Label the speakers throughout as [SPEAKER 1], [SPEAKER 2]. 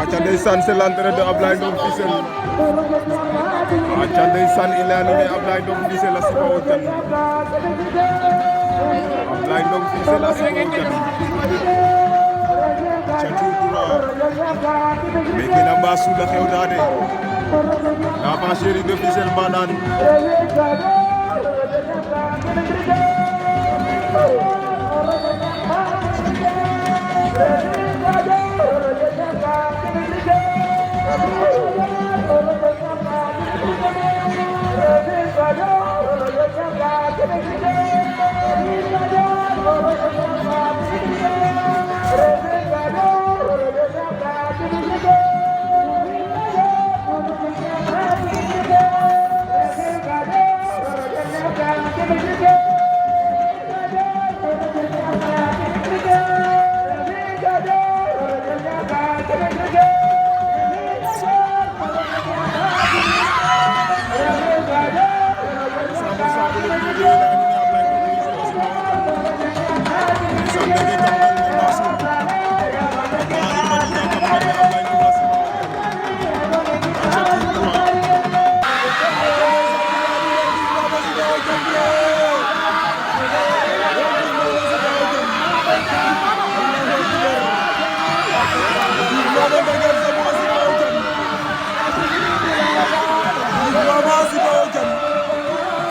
[SPEAKER 1] aca ndeysaan c'est l'entrée de Ablaye Ndong Fissel aca ndeysaan i leya nuun Ablaye Ndong Fissel a sipa o jan Ablaye Ndong Fissel a sipa o jan aca Dioudoura meke na Mbassoul a xewna de l'enfant chéri de Fissel Mbandane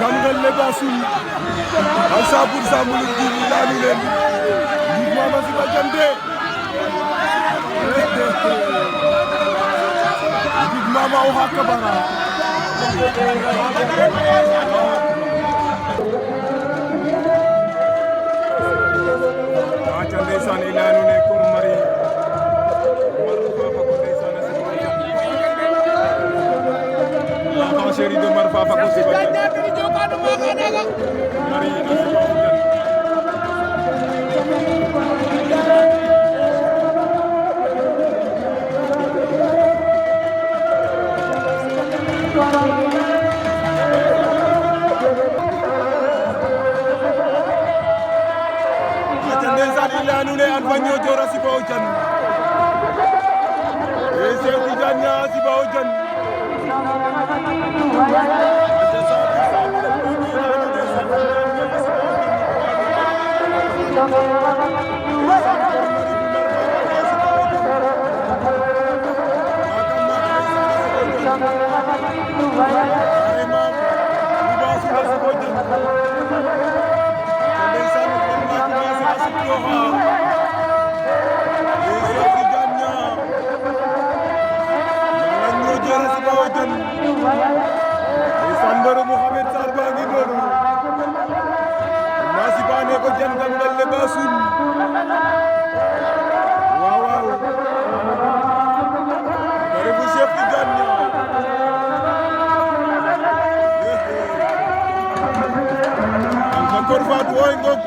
[SPEAKER 1] Kamgal le Mbassoul à 100% mu ngi ji daanu leen Diouf Mama Siba Diante Diouf Mama o hakka bara aca ndeysaan i leya nuun Koor Marie l'enfant chéri de Mar Fafa ko Siba Diante nune an fanyo jora siba o jan e Cheikh Tidiane Niang siba o jan Sandoro Mohamed Sarr baa ngi noonu Massi Bane ko jan Kamgal le Mbassoul waaw waaw bari bu Cheikh Tidiane Niang encore Fatou woy ngok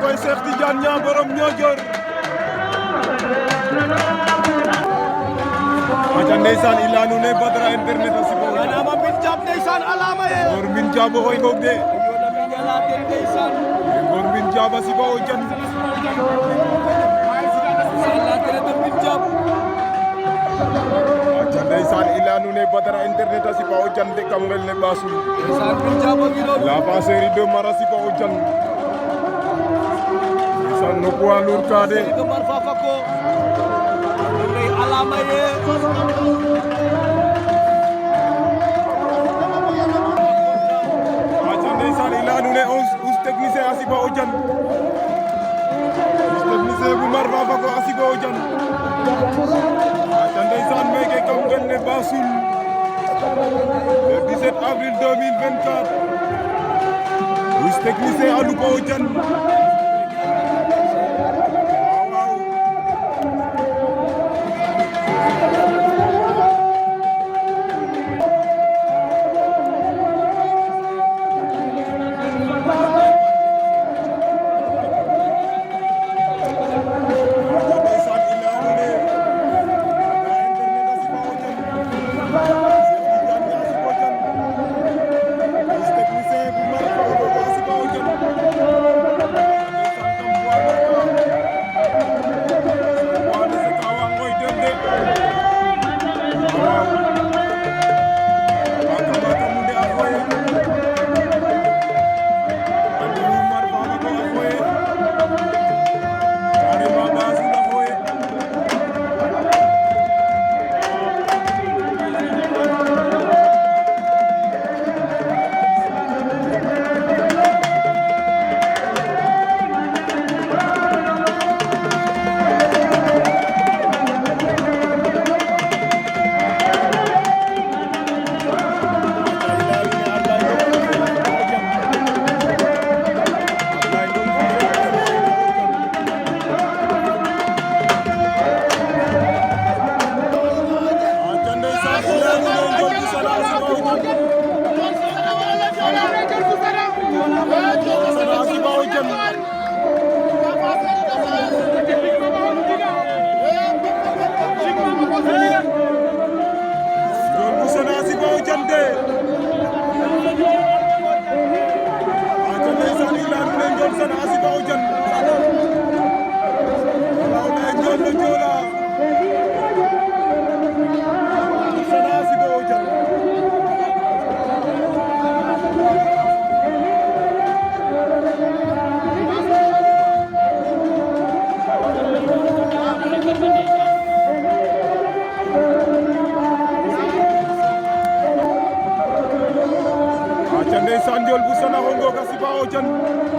[SPEAKER 1] koy Cheikh Tidiane Niang borom Niodior aca ndeysaan i leya nuun Badara internet a sipa alama mbin jaab ndeysaan alama ye Ngor mbin jaab oxoy ngog de Ngor mbin jaab a sipa o jan aca ndeysaan i leya nuun Badara internet a sipa o jan de Kamgal le Mbassoul l'enfant chéri de Mar a sipa o jan no poids lourd ka de Mar Fafa ko lay alama ye aca ndeysaan i leya nuun us technicien a sipa o jan us technicien bu Mar Fafa ko a sipa o jan aca ndeysaan meke Kamgal le Mbassoul le 17 avril 2024 us technicien a lupa o jan ngoog Asiba Odiane